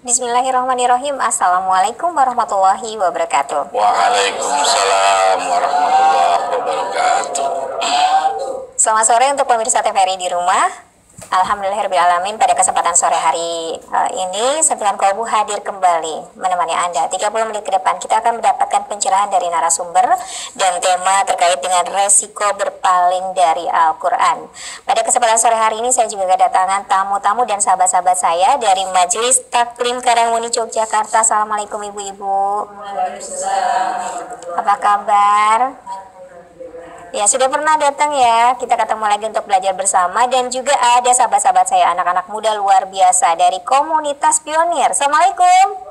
Bismillahirrahmanirrahim. Assalamualaikum warahmatullahi wabarakatuh. Waalaikumsalam warahmatullahi wabarakatuh. Selamat sore untuk pemirsa TVRI di rumah. Alhamdulillahirrahmanirrahim, pada kesempatan sore hari ini Sentuhan Kolbu hadir kembali menemani Anda. 30 menit ke depan kita akan mendapatkan pencerahan dari narasumber dan tema terkait dengan resiko berpaling dari Al-Quran. Pada kesempatan sore hari ini saya juga kedatangan tamu-tamu dan sahabat-sahabat saya dari Majelis Taklim Karangmuni Yogyakarta. Assalamualaikum ibu-ibu. Apa kabar? Ya, sudah pernah datang ya, kita ketemu lagi untuk belajar bersama. Dan juga ada sahabat-sahabat saya, anak-anak muda luar biasa dari komunitas pionir. Assalamualaikum.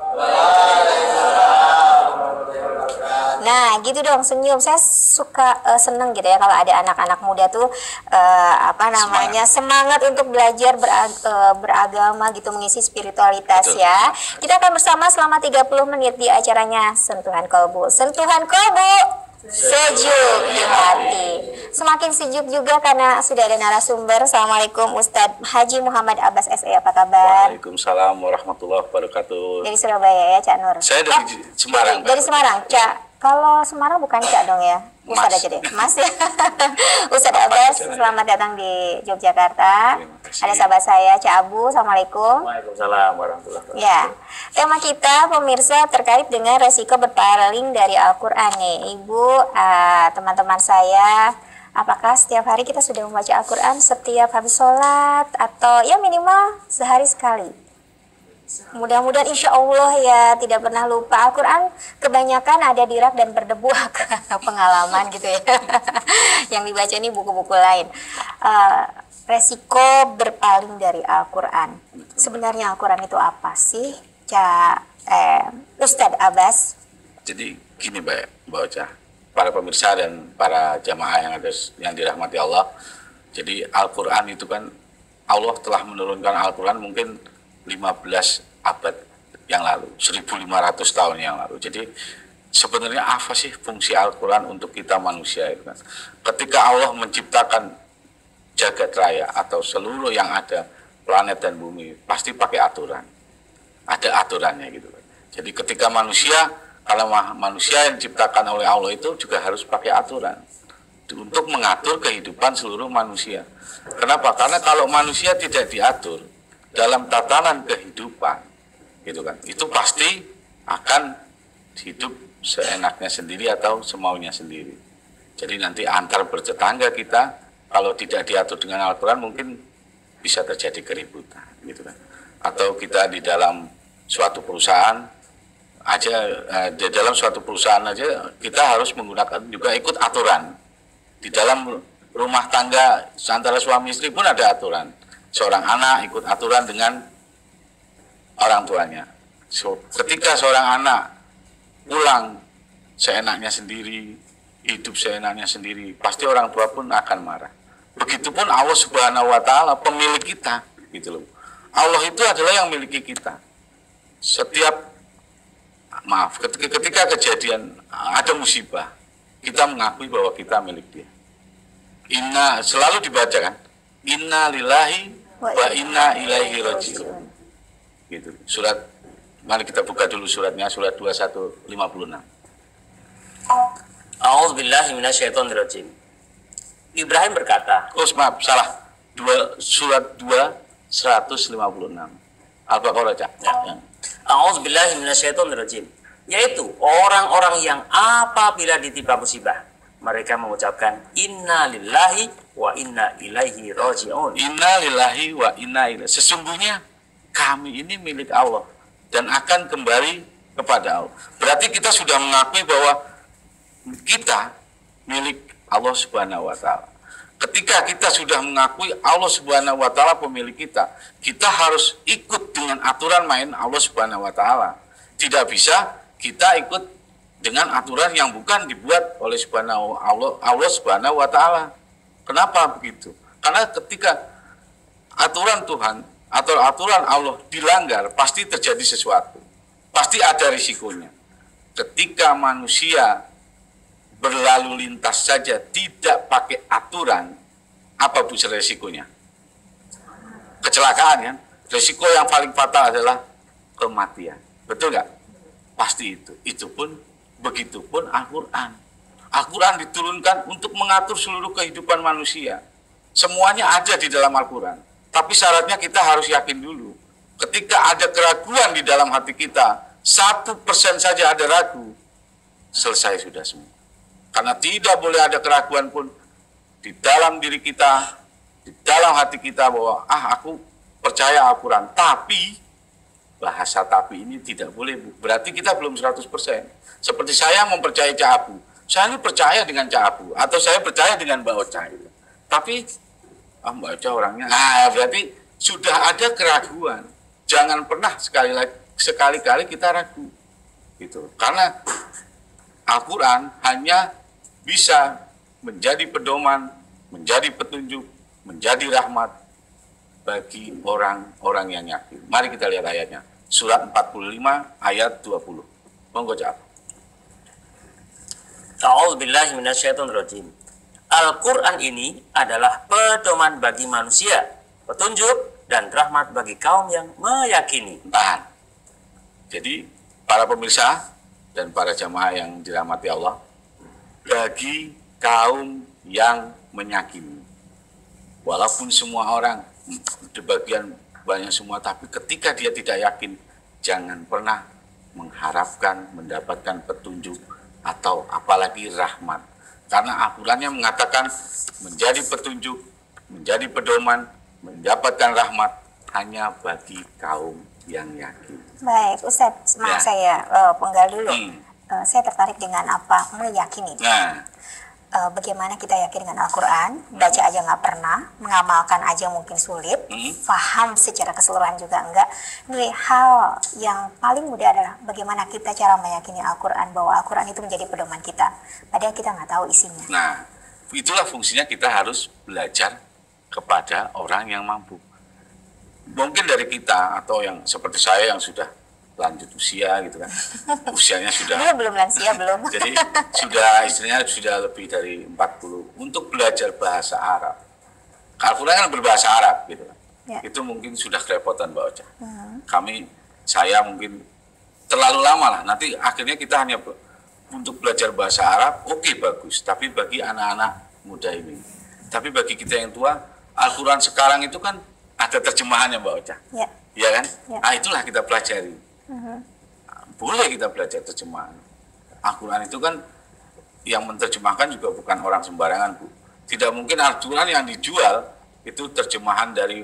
Nah, gitu dong, senyum. Saya suka seneng gitu ya kalau ada anak-anak muda tuh semangat untuk belajar beragama gitu, mengisi spiritualitas. Betul. Ya. Kita akan bersama selama 30 menit di acaranya Sentuhan Kolbu. Sentuhan Kolbu sejuk di hati. Semakin sejuk juga karena sudah ada narasumber. Assalamualaikum Ustadz Haji Muhammad Abbas SE, apa kabar? Waalaikumsalam warahmatullahi wabarakatuh. Dari Surabaya ya Cak Nur? Saya dari Semarang. Dari Semarang, Cak. Kalau Semarang bukan Cak dong ya? Ustadz aja deh, Mas ya. Ustadz Abbas, selamat datang di Yogyakarta. Ada sahabat saya, Cak Abu. Assalamualaikum. Waalaikumsalam warahmatullahi wabarakatuh. Ya, tema kita pemirsa terkait dengan resiko berpaling dari Al-Quran nih. Ibu, teman-teman saya, apakah setiap hari kita sudah membaca Al-Quran setiap habis sholat atau ya minimal sehari sekali? Mudah-mudahan insya Allah ya tidak pernah lupa. Al-Quran kebanyakan ada di rak dan berdebu. Pengalaman gitu ya. Yang dibaca ini buku-buku lain. Resiko berpaling dari Al-Quran. Sebenarnya Al-Quran itu apa sih, Ustadz Abbas? Jadi gini Mbak Ocha, para pemirsa dan para jamaah yang dirahmati Allah. Jadi Al-Quran itu kan Allah telah menurunkan Al-Quran mungkin 15 abad yang lalu, 1500 tahun yang lalu. Jadi sebenarnya apa sih fungsi Al-Quran untuk kita manusia itu kan? Ketika Allah menciptakan jagat raya atau seluruh yang ada, planet dan bumi, pasti pakai aturan. Ada aturannya gitu kan. Jadi ketika manusia, kalau manusia yang diciptakan oleh Allah itu juga harus pakai aturan untuk mengatur kehidupan seluruh manusia. Kenapa? Karena kalau manusia tidak diatur dalam tatanan kehidupan, gitu kan, itu pasti akan hidup seenaknya sendiri atau semaunya sendiri. Jadi nanti antar bertetangga kita kalau tidak diatur dengan Al-Quran mungkin bisa terjadi keributan, gitu kan. Atau kita di dalam suatu perusahaan aja, di dalam suatu perusahaan aja kita harus menggunakan juga ikut aturan. Di dalam rumah tangga antara suami istri pun ada aturan. Seorang anak ikut aturan dengan orang tuanya. Ketika seorang anak pulang seenaknya sendiri, hidup seenaknya sendiri, pasti orang tua pun akan marah. Begitupun Allah Subhanahu wa Ta'ala, pemilik kita, gitu loh. Allah itu adalah yang memiliki kita. Ketika kejadian ada musibah, kita mengakui bahwa kita milik Dia. Selalu dibaca kan? Inna lillahi wa inna ilaihi raji'un. Gitu. Surat, mari kita buka dulu suratnya, surat 2156. A'udzubillahi minasyaitonirrajim. Ibrahim berkata, Maaf, salah. Surat 156. Al-Baqarah, Cak. Ya. A'udzubillahi minasyaitonirrajim. Yaitu orang-orang yang apabila ditimpa musibah, mereka mengucapkan inna lillahi wa inna ilaihi raji'un. Inna lillahi wa inna ilaihi. Sesungguhnya kami ini milik Allah dan akan kembali kepada Allah. Berarti kita sudah mengakui bahwa kita milik Allah Subhanahu wa Ta'ala. Ketika kita sudah mengakui Allah Subhanahu wa Ta'ala pemilik kita, kita harus ikut dengan aturan main Allah Subhanahu wa Ta'ala. Tidak bisa kita ikut dengan aturan yang bukan dibuat oleh Allah Subhanahu wa Ta'ala. Kenapa begitu? Karena ketika aturan Tuhan atau aturan Allah dilanggar, pasti terjadi sesuatu. Pasti ada risikonya. Ketika manusia berlalu lintas saja tidak pakai aturan, apa bu resikonya? Kecelakaan kan? Risiko yang paling fatal adalah kematian. Betul nggak? Pasti itu. Itu pun, begitu pun Al-Quran. Al-Quran diturunkan untuk mengatur seluruh kehidupan manusia. Semuanya ada di dalam Al-Quran. Tapi syaratnya kita harus yakin dulu. Ketika ada keraguan di dalam hati kita, 1% saja ada ragu, selesai sudah semua. Karena tidak boleh ada keraguan pun di dalam diri kita, di dalam hati kita bahwa aku percaya Al-Quran. Tapi bahasa tapi ini tidak boleh, Bu. Berarti kita belum 100%. Seperti saya mempercayai Cak Abu. Saya ini percaya dengan Cak Abu atau saya percaya dengan Mbak Ocha. Tapi Mbak Ocha orangnya, berarti sudah ada keraguan. Jangan pernah sekali-kali kita ragu. Gitu. Karena Al-Quran hanya bisa menjadi pedoman, menjadi petunjuk, menjadi rahmat bagi orang-orang yang yakin. Mari kita lihat ayatnya. Surat 45 ayat 20. Monggo Cak. A'udzubillahi minasyaitonirrajim. Al-Quran ini adalah pedoman bagi manusia, petunjuk dan rahmat bagi kaum yang meyakini. Tahan. Jadi para pemirsa dan para jamaah yang dirahmati Allah, bagi kaum yang menyakini. Walaupun semua orang, di bagian banyak semua, tapi ketika dia tidak yakin, jangan pernah mengharapkan mendapatkan petunjuk atau apalagi rahmat. Karena Al-Qurannya mengatakan menjadi petunjuk, menjadi pedoman, mendapatkan rahmat hanya bagi kaum yang yakin. Baik, Ustadz, maaf saya penggal dulu. Saya tertarik dengan apa meyakini. Bagaimana kita yakin dengan Al-Quran, baca aja nggak pernah, mengamalkan aja mungkin sulit, paham secara keseluruhan juga enggak. Nih, hal yang paling mudah adalah bagaimana kita cara meyakini Al-Quran, bahwa Al-Quran itu menjadi pedoman kita, padahal kita nggak tahu isinya. Nah, itulah fungsinya kita harus belajar kepada orang yang mampu. Mungkin dari kita atau yang seperti saya yang sudah lanjut usia gitu kan, usianya sudah belum lansia belum. Jadi sudah istilahnya sudah lebih dari 40 untuk belajar bahasa Arab. Al-Quran kan berbahasa Arab gitu kan. Ya. Itu mungkin sudah kerepotan Mbak Ocha. Saya mungkin terlalu lama lah. Nanti akhirnya kita hanya untuk belajar bahasa Arab, oke, bagus. Tapi bagi anak-anak muda ini, tapi bagi kita yang tua, Al-Quran sekarang itu kan ada terjemahannya Mbak Ocha. Ya kan? Ya. Itulah kita pelajari. Boleh kita belajar terjemahan. Al-Quran itu kan yang menerjemahkan juga bukan orang sembarangan, Bu. Tidak mungkin Al-Quran yang dijual itu terjemahan dari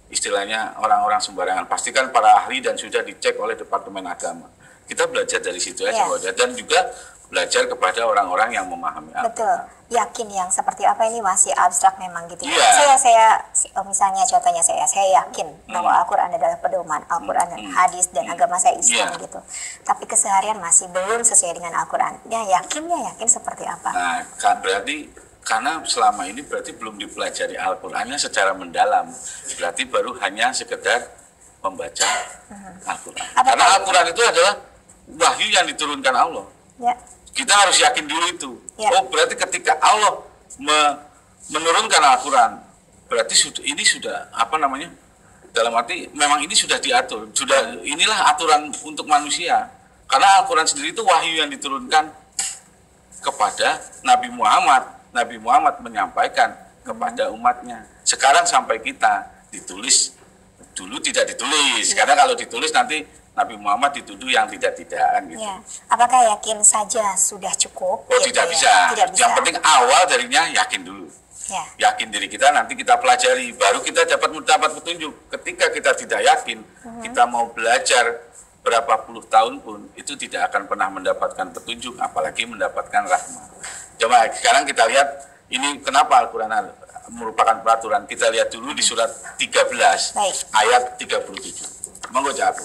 istilahnya orang-orang sembarangan. Pastikan para ahli dan sudah dicek oleh Departemen Agama. Kita belajar dari situ aja, dan juga belajar kepada orang-orang yang memahami. Betul. Yakin yang seperti apa ini masih abstrak memang gitu. Saya misalnya contohnya saya yakin bahwa Al-Quran adalah pedoman, Al-Quran dan hadis dan agama saya Islam gitu. Tapi keseharian masih belum sesuai dengan Al-Quran. Yakin seperti apa? Nah, berarti karena selama ini berarti belum dipelajari Al-Qurannya secara mendalam. Berarti baru hanya sekedar membaca Al-Quran. Karena Al-Quran itu adalah wahyu yang diturunkan Allah. Ya. Kita harus yakin dulu itu. Ya. Oh, berarti ketika Allah menurunkan Al-Quran, berarti ini sudah apa namanya? Dalam arti memang ini sudah diatur. Inilah aturan untuk manusia. Karena Al-Quran sendiri itu wahyu yang diturunkan kepada Nabi Muhammad. Nabi Muhammad menyampaikan kepada umatnya. Sekarang sampai kita ditulis, dulu tidak ditulis. Karena kalau ditulis nanti Nabi Muhammad dituduh yang tidak-tidakan gitu. Ya. Apakah yakin saja sudah cukup? Oh, tidak bisa. Yang penting awal darinya yakin dulu. Ya. Yakin diri kita, nanti kita pelajari, baru kita dapat petunjuk. Ketika kita tidak yakin, kita mau belajar berapa puluh tahun pun, itu tidak akan pernah mendapatkan petunjuk, apalagi mendapatkan rahmat. Coba sekarang kita lihat, ini kenapa Al-Quran merupakan peraturan. Kita lihat dulu di surat 13, ayat 37. Monggo jawab.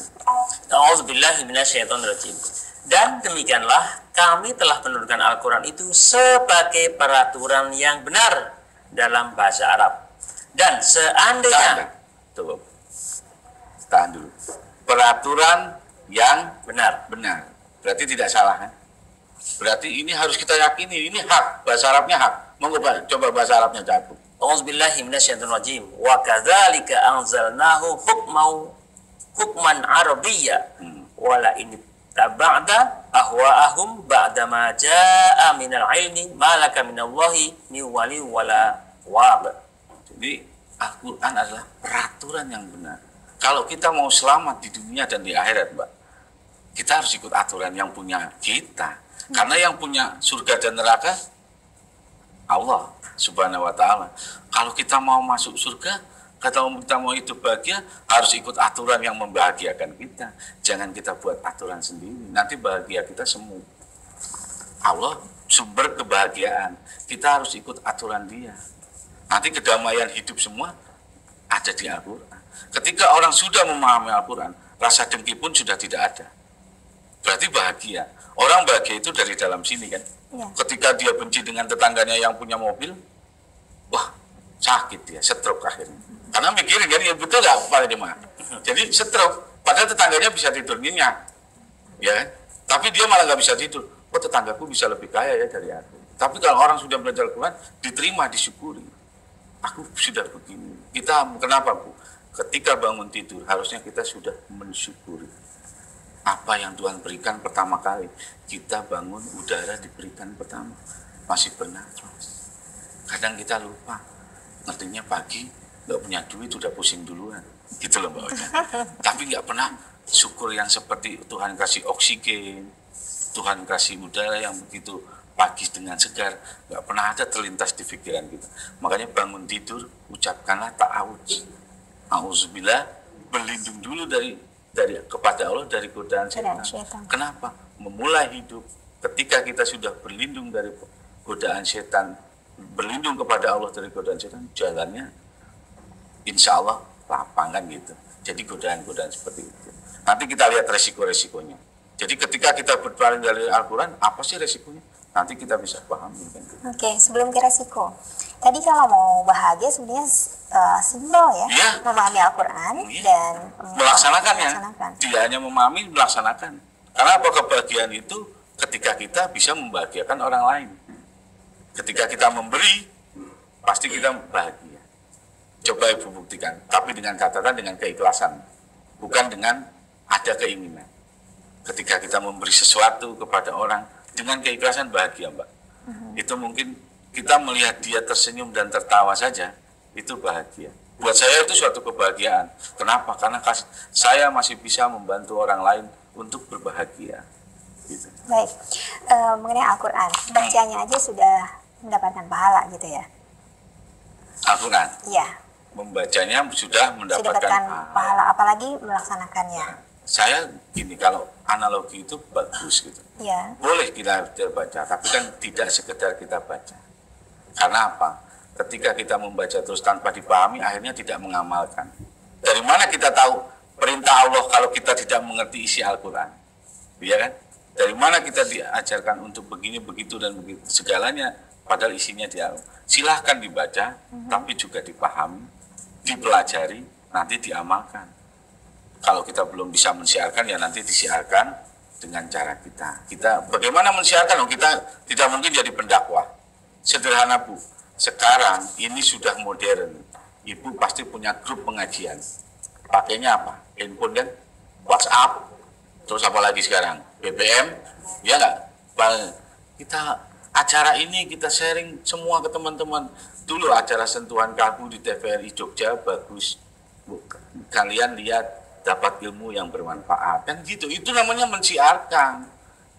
A'udzubillahi minasyaitonirrajim. Dan demikianlah kami telah menurunkan Al-Quran itu sebagai peraturan yang benar dalam bahasa Arab. Dan seandainya tahan dulu. Peraturan yang benar. Berarti tidak salah kan? Berarti ini harus kita yakini, ini hak, bahasa Arabnya hak. Monggo Pak, coba bahasa Arabnya Cak. A'udzubillahi minasyaitonirrajim. Wa kadzalika anzalnahu hukman arabiyya wala in taba'da ahwa'ahum ba'da ma jaa'a minal ilmi ma laka minallahi min wali wala wab. Jadi Al-Quran adalah peraturan yang benar. Kalau kita mau selamat di dunia dan di akhirat, Mbak, kita harus ikut aturan yang punya kita. Karena yang punya surga dan neraka Allah Subhanahu wa Ta'ala. Kalau kita mau masuk surga, kalau kita mau hidup bahagia, harus ikut aturan yang membahagiakan kita. Jangan kita buat aturan sendiri. Nanti bahagia kita semu. Allah sumber kebahagiaan. Kita harus ikut aturan Dia. Nanti kedamaian hidup semua ada di Al-Quran. Ketika orang sudah memahami Al-Quran, rasa dengki pun sudah tidak ada. Berarti bahagia. Orang bahagia itu dari dalam sini kan. Ya. Ketika dia benci dengan tetangganya yang punya mobil, wah sakit dia, stroke akhirnya. Karena mikirin kan, ya betul nggak para jemaah. Jadi stroke, padahal tetangganya bisa tidur nyenyak, ya kan? Tapi dia malah nggak bisa tidur. Oh tetanggaku bisa lebih kaya ya dari aku. Tapi kalau orang sudah belajar Al-Quran, diterima, disyukuri. Aku sudah begini. Kita kenapa Bu? Ketika bangun tidur, harusnya kita sudah mensyukuri apa yang Tuhan berikan pertama kali. Kita bangun, udara diberikan pertama, masih bernapas. Kadang kita lupa, ngertinya pagi nggak punya duit udah pusing duluan, gitu loh Mbak Ocha. Tapi nggak pernah syukur yang seperti Tuhan kasih oksigen, Tuhan kasih udara yang begitu pagi dengan segar, nggak pernah ada terlintas di pikiran kita. Makanya bangun tidur, ucapkanlah ta'awudz. Auzubillah, berlindung dulu dari kepada Allah dari godaan setan. Kenapa? Memulai hidup ketika kita sudah berlindung dari godaan setan, berlindung kepada Allah dari godaan setan, jalannya insya Allah lapangan gitu. Jadi godaan-godaan seperti itu. Nanti kita lihat resiko-resikonya. Jadi ketika kita berpaling dari Al-Quran, apa sih resikonya? Nanti kita bisa pahami. Kan? Oke, sebelum ke resiko. Tadi kalau mau bahagia sebenarnya simpel ya, memahami Al-Quran dan melaksanakannya. Tidak hanya memahami, melaksanakan. Karena apa? Kebahagiaan itu ketika kita bisa membahagiakan orang lain. Ketika kita memberi, pasti kita bahagia. Coba Ibu buktikan, tapi dengan catatan, dengan keikhlasan, bukan dengan ada keinginan. Ketika kita memberi sesuatu kepada orang dengan keikhlasan, bahagia Mbak. Itu mungkin kita melihat dia tersenyum dan tertawa saja, itu bahagia. Buat saya itu suatu kebahagiaan. Kenapa? Karena saya masih bisa membantu orang lain untuk berbahagia. Gitu. Baik, mengenai Al-Quran, bacanya aja sudah mendapatkan pahala gitu ya? Al-Quran? Iya. Membacanya sudah mendapatkan pahala, apalagi melaksanakannya. Saya gini, kalau analogi itu bagus gitu. Ya. Boleh kita baca, tapi kan tidak sekedar kita baca. Karena apa? Ketika kita membaca terus tanpa dipahami, akhirnya tidak mengamalkan. Dari mana kita tahu perintah Allah kalau kita tidak mengerti isi Al-Quran? Ya kan? Dari mana kita diajarkan untuk begini, begitu, dan begitu. Segalanya, padahal isinya dia. Silahkan dibaca, tapi juga dipahami, dipelajari, nanti diamalkan. Kalau kita belum bisa mensiarkan, ya nanti disiarkan dengan cara kita. Kita bagaimana mensiarkan? Kita tidak mungkin jadi pendakwah. Sederhana Bu, sekarang ini sudah modern. Ibu pasti punya grup pengajian. Pakainya apa? Handphone kan? WhatsApp. Terus apa lagi sekarang? BBM? Ya nggak? Kita acara ini kita sharing semua ke teman-teman. Dulu acara sentuhan kalbu di TVRI Jogja bagus. Bu, kalian lihat, dapat ilmu yang bermanfaat kan gitu. Itu namanya mensiarkan.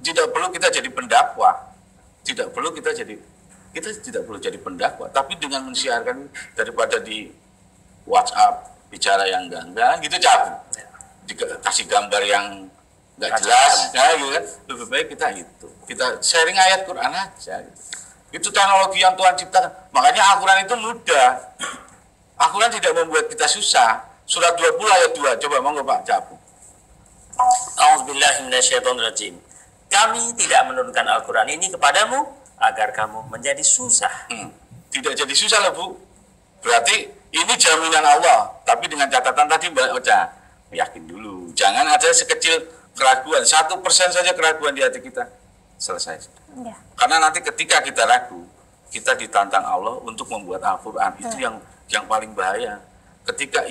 Tidak perlu kita jadi pendakwah, tidak perlu kita tidak perlu jadi pendakwah, tapi dengan mensiarkan, daripada di WhatsApp bicara yang enggak gitu, capek dikasih gambar yang enggak jelas ya, gitu kan. Lebih baik kita sharing ayat Quran aja gitu. Itu teknologi yang Tuhan ciptakan. Makanya Al-Quran itu mudah. Al-Quran tidak membuat kita susah. Surat 20 ayat 2, coba monggo Pak Capu. A'udzubillahi minasyaitonirrajim. Kami tidak menurunkan Al-Quran ini kepadamu agar kamu menjadi susah. Tidak jadi susah loh Bu. Berarti ini jaminan Allah. Tapi dengan catatan tadi Mbak Ocha, yakin dulu. Jangan ada sekecil keraguan, 1% saja keraguan di hati kita. Selesai. Ya. Karena nanti ketika kita ragu, kita ditantang Allah untuk membuat Al-Quran. Itu yang paling bahaya. Ketika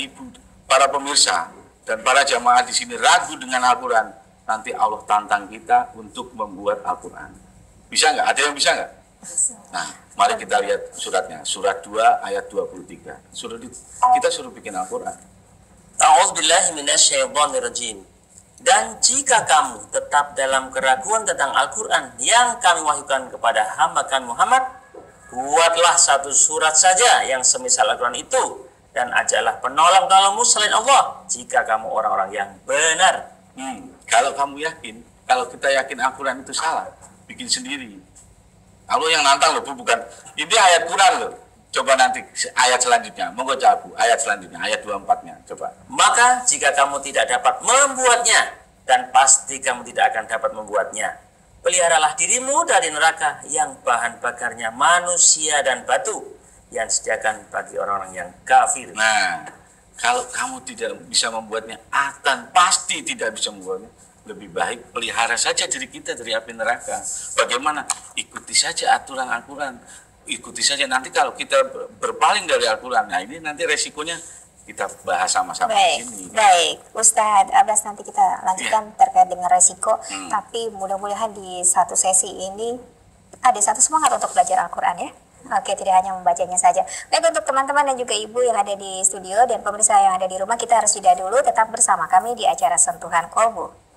para pemirsa, dan para jamaah di sini ragu dengan Al-Quran, nanti Allah tantang kita untuk membuat Al-Quran. Bisa nggak? Ada yang bisa nggak? Nah, mari kita lihat suratnya. Surat 2 ayat 23. Kita suruh bikin Al-Quran. A'udzubillahi minasyaitonirrajim. Dan jika kamu tetap dalam keraguan tentang Al-Quran yang kami wahyukan kepada hamba kami Muhammad, buatlah satu surat saja yang semisal Al-Quran itu, dan ajalah penolong-penolongmu selain Allah jika kamu orang-orang yang benar. Kalau kamu yakin, kalau kita yakin Al-Quran itu salah, bikin sendiri. Allah yang nantang loh, bukan. Ini ayat Quran loh. Coba nanti ayat selanjutnya, monggo jawab, ayat selanjutnya, ayat 24-nya, coba. Maka jika kamu tidak dapat membuatnya, dan pasti kamu tidak akan dapat membuatnya, peliharalah dirimu dari neraka yang bahan bakarnya manusia dan batu, yang disediakan bagi orang-orang yang kafir. Nah, kalau kamu tidak bisa membuatnya, akan pasti tidak bisa membuatnya, lebih baik pelihara saja diri kita dari api neraka. Bagaimana? Ikuti saja aturan Al-Quran. Ikuti saja, nanti kalau kita berpaling dari Al-Quran, nah ini nanti resikonya kita bahas sama-sama di sini. Baik, Ustadz Abbas, nanti kita lanjutkan terkait dengan resiko, tapi mudah-mudahan di satu sesi ini ada satu semangat untuk belajar Al-Quran ya. Oke, tidak hanya membacanya saja. Baik, untuk teman-teman dan juga ibu yang ada di studio dan pemirsa yang ada di rumah, kita harus jeda dulu, tetap bersama kami di acara Sentuhan Kolbu.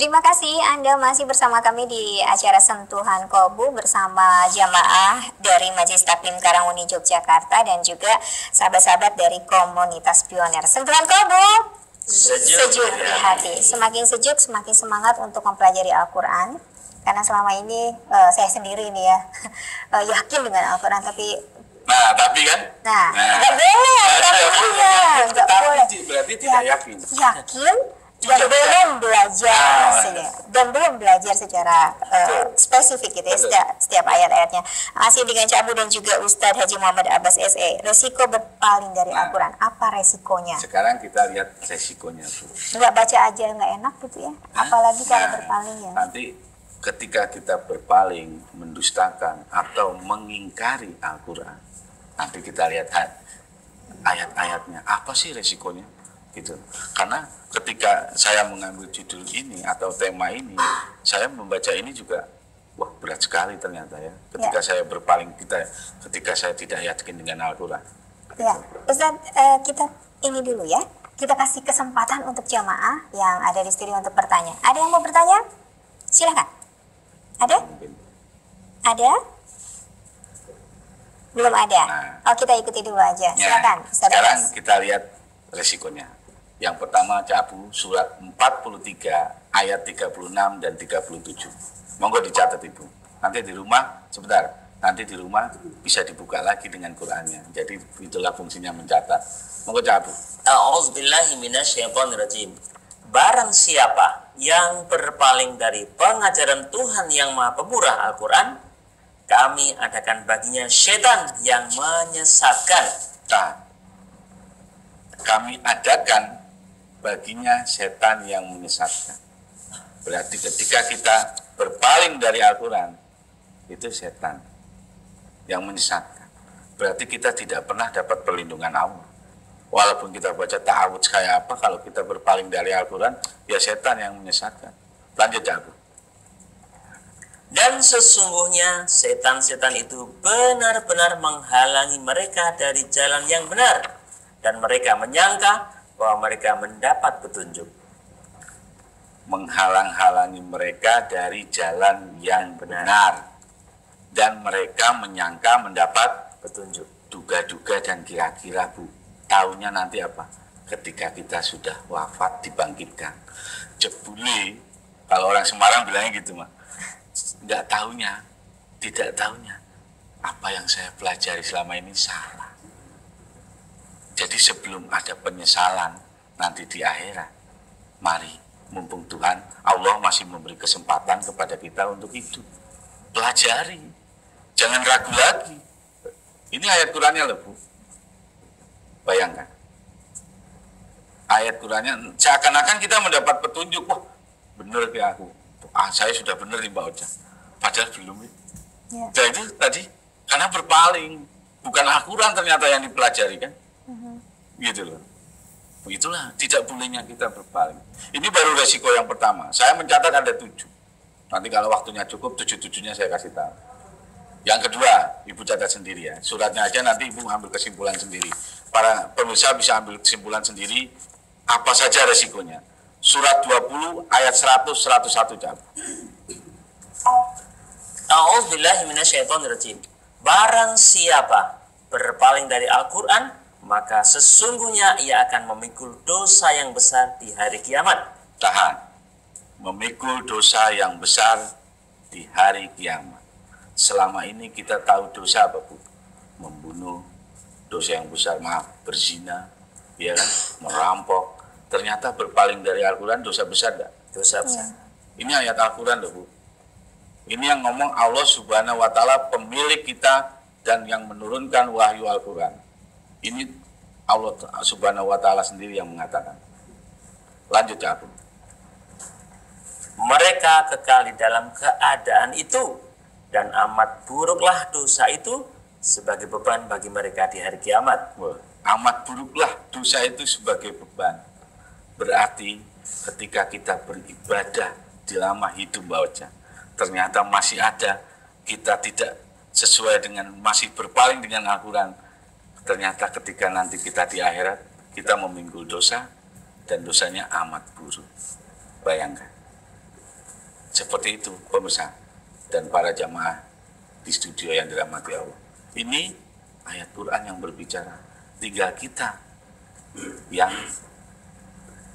Terima kasih Anda masih bersama kami di acara Sentuhan Kolbu bersama jamaah dari Majelis Taklim Karanguni Yogyakarta dan juga sahabat-sahabat dari komunitas pioner. Sentuhan Kolbu, sejuk di hati. Semakin sejuk, semakin semangat untuk mempelajari Al-Quran. Karena selama ini saya sendiri nih ya yakin dengan Al-Quran, tapi nggak boleh, nggak boleh. Berarti tidak yakin. Yakin dan belum belajar secara spesifik gitu ya, setiap ayat-ayatnya. Masih dengan Cabu dan juga Ustadz Haji Muhammad Abbas SE. Resiko berpaling dari Al-Quran, apa resikonya? Sekarang kita lihat resikonya tuh. Nggak baca aja nggak enak gitu ya, apalagi kalau berpaling ya. Nanti ketika kita berpaling, mendustakan atau mengingkari Al-Quran, nanti kita lihat ayat-ayatnya, apa sih resikonya gitu. Karena ketika saya mengambil judul ini atau tema ini, saya membaca ini juga, wah berat sekali ternyata ya. Ketika saya berpaling, ketika saya tidak yakin dengan Al-Quran. Ya, Ustaz, kita ini dulu ya. Kita kasih kesempatan untuk jamaah yang ada di studio untuk bertanya. Ada yang mau bertanya? Silakan. Ada? Ada? Belum ada. Oh, kita ikuti dulu aja. Silakan. Sekarang kita lihat resikonya. Yang pertama Cabu, surat 43 ayat 36 dan 37. Monggo dicatat Ibu. Nanti di rumah, nanti di rumah bisa dibuka lagi dengan Qur'annya. Jadi itulah fungsinya mencatat. Monggo Cabu. A'udzubillahi minasyaitonirrajim. Barang siapa yang berpaling dari pengajaran Tuhan yang Maha Pemurah Al-Quran, kami adakan baginya setan yang menyesatkan. Kami adakan baginya setan yang menyesatkan. Berarti ketika kita berpaling dari Al-Quran, itu setan yang menyesatkan. Berarti kita tidak pernah dapat perlindungan Allah. Walaupun kita baca ta'awudz kayak apa, kalau kita berpaling dari Al-Quran, ya setan yang menyesatkan. Lanjut Abu. Dan sesungguhnya setan-setan itu benar-benar menghalangi mereka dari jalan yang benar, dan mereka menyangka bahwa mereka mendapat petunjuk. Menghalang-halangi mereka dari jalan yang benar, dan mereka menyangka mendapat petunjuk. Duga-duga dan kira-kira Bu, taunya nanti apa? Ketika kita sudah wafat dibangkitkan. Jebule, kalau orang Semarang bilangnya gitu mah, tidak tahunya apa yang saya pelajari selama ini salah. Jadi sebelum ada penyesalan nanti di akhirat, mari mumpung Tuhan Allah masih memberi kesempatan kepada kita untuk itu, pelajari, jangan ragu lagi. Ini ayat Qurannya loh Bu. Bayangkan. Ayat Qurannya, seakan-akan kita mendapat petunjuk, wah bener kayak aku. Saya sudah bener nih Mbak Ocha. Padahal belum. Ya. Nah itu tadi, karena berpaling. Bukan Al-Quran ternyata yang dipelajari kan. Gitu loh. Itulah, tidak bolehnya kita berpaling. Ini baru resiko yang pertama. Saya mencatat ada 7. Nanti kalau waktunya cukup, 7-7-nya saya kasih tahu. Yang kedua, Ibu catat sendiri ya. Suratnya aja nanti Ibu ambil kesimpulan sendiri. Para pemirsa bisa ambil kesimpulan sendiri apa saja resikonya. Surat 20 ayat 100 101 jam. A'udzubillahi minasyaitonirrajim. Barang siapa berpaling dari Al-Quran, maka sesungguhnya ia akan memikul dosa yang besar di hari kiamat. Tahan. Memikul dosa yang besar di hari kiamat. Selama ini kita tahu dosa apa Bu? Membunuh, dosa yang besar, maaf, berzina, ya kan? Merampok. Ternyata berpaling dari Al-Quran dosa besar enggak? Dosa besar. Ini ayat Al-Quran loh Bu. Ini yang ngomong Allah Subhanahu wa Ta'ala, pemilik kita dan yang menurunkan wahyu Al-Quran. Ini Allah Subhanahu wa Ta'ala sendiri yang mengatakan. Lanjut ya Bu. Mereka kekal di dalam keadaan itu, dan amat buruklah dosa itu sebagai beban bagi mereka di hari kiamat. Wah, amat buruklah dosa itu sebagai beban. Berarti ketika kita beribadah di lama hidup Mbak Ocha, ternyata masih ada, kita tidak sesuai dengan, masih berpaling dengan Al-Quran. Ternyata ketika nanti kita di akhirat, kita memikul dosa, dan dosanya amat buruk. Bayangkan. Seperti itu pemirsa dan para jamaah di studio yang dirahmati Allah. Ini ayat Quran yang berbicara. Tinggal kita yang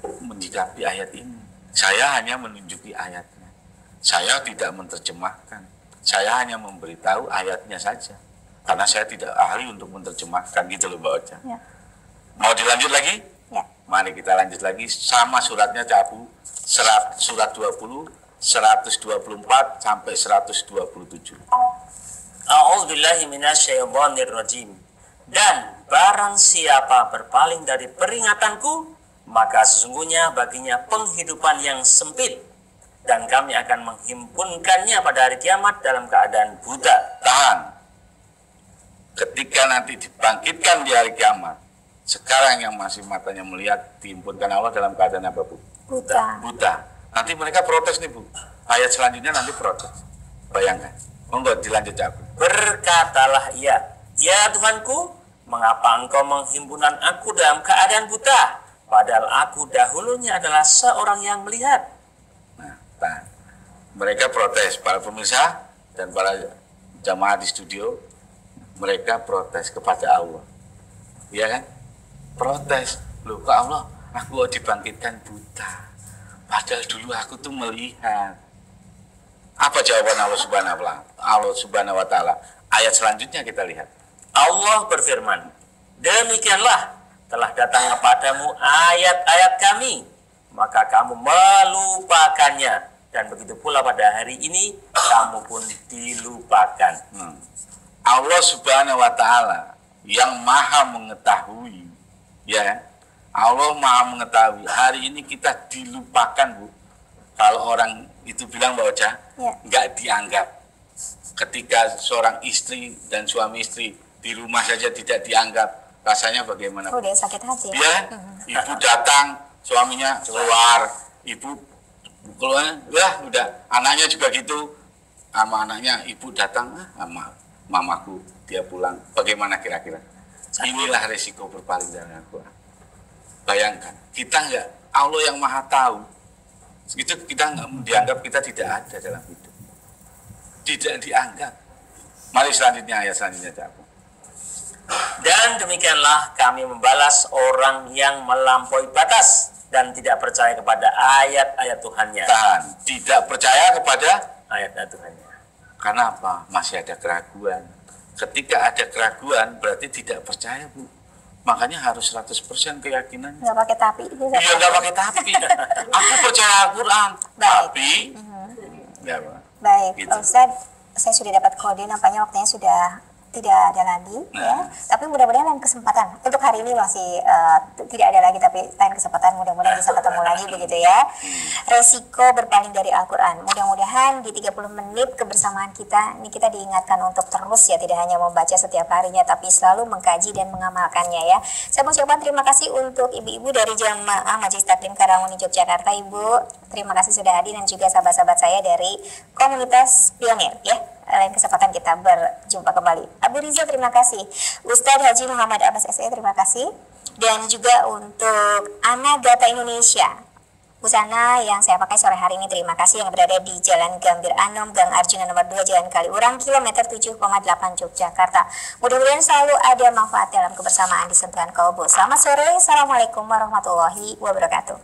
menyikapi ayat ini. Saya hanya menunjuki ayatnya. Saya tidak menerjemahkan. Saya hanya memberitahu ayatnya saja. Karena saya tidak ahli untuk menerjemahkan, gitu loh Mbak Ocha. Ya. Mau dilanjut lagi? Ya. Mari kita lanjut lagi. Sama suratnya Cabu. Surat 20, 124 sampai 127. A'udzubillahi minasyaitonirrajim. Dan barang siapa berpaling dari peringatanku, maka sesungguhnya baginya penghidupan yang sempit, dan kami akan menghimpunkannya pada hari kiamat dalam keadaan buta. Tahan. Ketika nanti dibangkitkan di hari kiamat, sekarang yang masih matanya melihat dihimpunkan Allah dalam keadaan apa Bu? Buta. Buta. Nanti mereka protes nih Bu. Ayat selanjutnya nanti protes. Bayangkan. Monggo dilanjut ya Bu. Berkatalah ia, ya Tuhanku, mengapa engkau menghimpunan aku dalam keadaan buta, padahal aku dahulunya adalah seorang yang melihat. Nah, tahan. Mereka protes, para pemirsa dan para jamaah di studio, mereka protes kepada Allah. Iya kan? Protes. Loh ke Allah, aku dibangkitkan buta. Padahal dulu aku tuh melihat. Apa jawaban Allah Subhanahu wa Ta'ala? Ayat selanjutnya kita lihat. Allah berfirman, demikianlah telah datang kepadamu ayat-ayat kami, maka kamu melupakannya, dan begitu pula pada hari ini kamu pun dilupakan. Allah Subhanahu wa Ta'ala yang maha mengetahui, ya, Allah maha mengetahui. Hari ini kita dilupakan Bu. Kalau orang itu bilang Mbak Ocha, Ya. nggak dianggap. Ketika seorang istri dan suami istri di rumah saja tidak dianggap, rasanya bagaimana? Udah sakit hati. Ya, ibu datang, suaminya keluar, ibu keluar, ya udah, anaknya juga gitu, sama anaknya, ibu datang, sama mamaku, dia pulang, bagaimana kira-kira? Inilah resiko berpaling dari Al-Quran. Bayangkan, kita enggak, Allah yang maha tahu, itu kita enggak dianggap, kita tidak ada dalam hidup, tidak dianggap. Mari selanjutnya, ayat selanjutnya Cak. Dan demikianlah kami membalas orang yang melampaui batas dan tidak percaya kepada ayat-ayat Tuhannya. Tahan, tidak percaya kepada Ayat-ayat Tuhannya. karena apa? Masih ada keraguan. Ketika ada keraguan berarti tidak percaya Bu. Makanya harus 100% keyakinan. Nggak pakai tapi. Iya, nggak pakai tapi. Aku percaya Al-Quran, Baik. tapi ya, Pak. Baik, Gitu. Ustaz, saya sudah dapat kode, nampaknya waktunya sudah tidak ada lagi ya. Tapi mudah-mudahan lain kesempatan. Untuk hari ini masih tidak ada lagi, tapi lain kesempatan mudah-mudahan bisa ketemu lagi begitu ya. Resiko berpaling dari Al-Qur'an. Mudah-mudahan di 30 menit kebersamaan kita ini kita diingatkan untuk terus ya, tidak hanya membaca setiap harinya tapi selalu mengkaji dan mengamalkannya ya. Saya mau ucapkan terima kasih untuk ibu-ibu dari Jamaah Majelis Taklim Karanguni Yogyakarta. Ibu, terima kasih sudah hadir, dan juga sahabat-sahabat saya dari komunitas pionir ya. Lain kesempatan kita berjumpa kembali. Abu Riza terima kasih. Ustadz Haji Muhammad Abbas SE terima kasih. Dan juga untuk Ana Gata Indonesia, busana yang saya pakai sore hari ini terima kasih, yang berada di Jalan Gambir Anom, Gang Arjuna nomor 2, Jalan Kaliurang, kilometer 7,8 Yogyakarta. Mudah-mudahan selalu ada manfaat dalam kebersamaan di sentuhan kolbu. Selamat sore, Assalamualaikum warahmatullahi wabarakatuh.